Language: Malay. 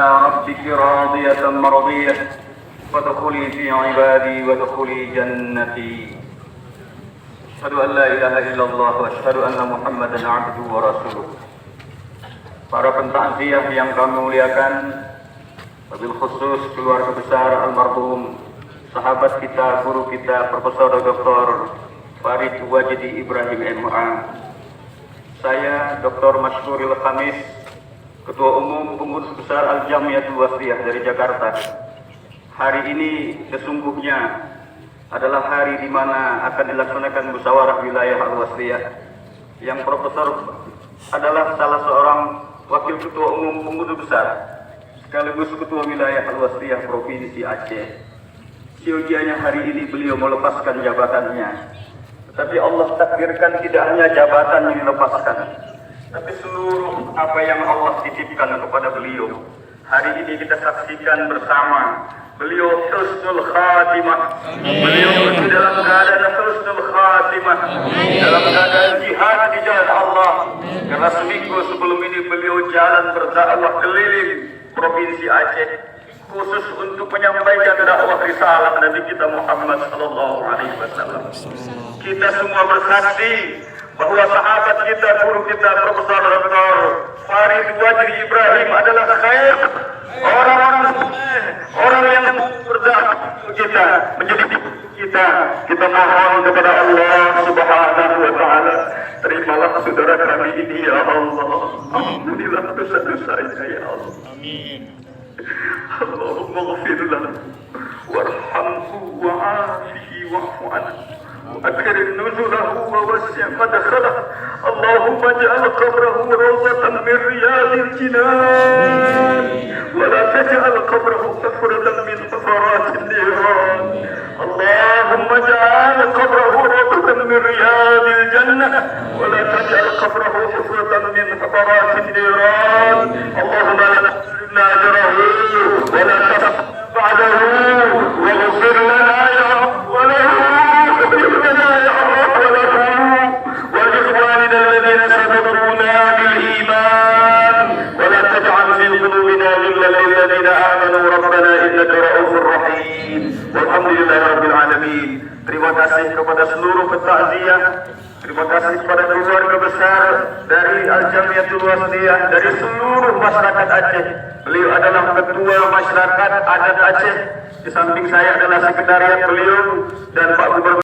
ربك راضية مرضية فادخلي في عبادي وادخلي جنتي أشهد أن لا إله إلا الله وأشهد أن محمدا عبده ورسوله. Para pentakziah yang kami muliakan, wabil khusus keluarga besar almarhum sahabat kita, guru kita, Profesor Dr. Farid Wajidi Ibrahim MA. Saya Dr. Mashkuril Khamis, Ketua Umum Pengurus Besar Al-Jamiyatul Wasliyah dari Jakarta. Hari ini sesungguhnya adalah hari di mana akan dilaksanakan musyawarah wilayah Al-Wasliyah, yang Profesor adalah salah seorang Wakil Ketua Umum Pengurus Besar sekaligus Ketua Wilayah Al-Wasliyah Provinsi Aceh. Siogianya hari ini beliau melepaskan jabatannya. Tetapi Allah takdirkan tidak hanya jabatan yang dilepaskan, tapi seluruh apa yang Allah titipkan kepada beliau. Hari ini kita saksikan bersama beliau husnul khatimah. Beliau dalam keadaan husnul khatimah, dalam keadaan jihad di jalan Allah. Karena seminggu sebelum ini beliau jalan berdakwah keliling Provinsi Aceh, khusus untuk menyampaikan dakwah risalah Nabi kita Muhammad sallallahu alaihi wasallam. Kita semua bersaksi bahwa sahabat kita, guru kita, Profesor Dr. Farid Wajidi Ibrahim adalah khair orang yang berdakwah kita, menjadi kita mohon kepada Allah Subhanahu wa taala, terimalah saudara kami ini ya Allah. Alhamdulillah dosa-dosanya ya Allah. Amin. Allahumma ghfir lahu warhamhu wa'afihi wa'fu anhu وأكرم نزله ووسع مدخله اللهم اجعل قبره روضة من رياض الجنان ولا تجعل قبره حفرة من حفرات النيران اللهم اجعل قبره روضة من رياض الجنة ولا تجعل قبره حفرة من حفرات النيران اللهم لا تحرمنا أجره ولا تحرمنا بعده واغفر لنا يا رب وله ولإخواننا الذين سبقونا بالإيمان ولا تجعل في قلوبنا غلا للذين آمنوا ربنا إنك رؤوف رحيم والحمد لله رب العالمين. Terima kasih kepada seluruh pentakziah, terima kasih kepada keluarga besar dari Al-Jamiyatul Wasliyah, dari seluruh masyarakat Aceh. Beliau adalah ketua masyarakat adat Aceh. Di samping saya adalah sekretariat beliau dan Pak Gubernur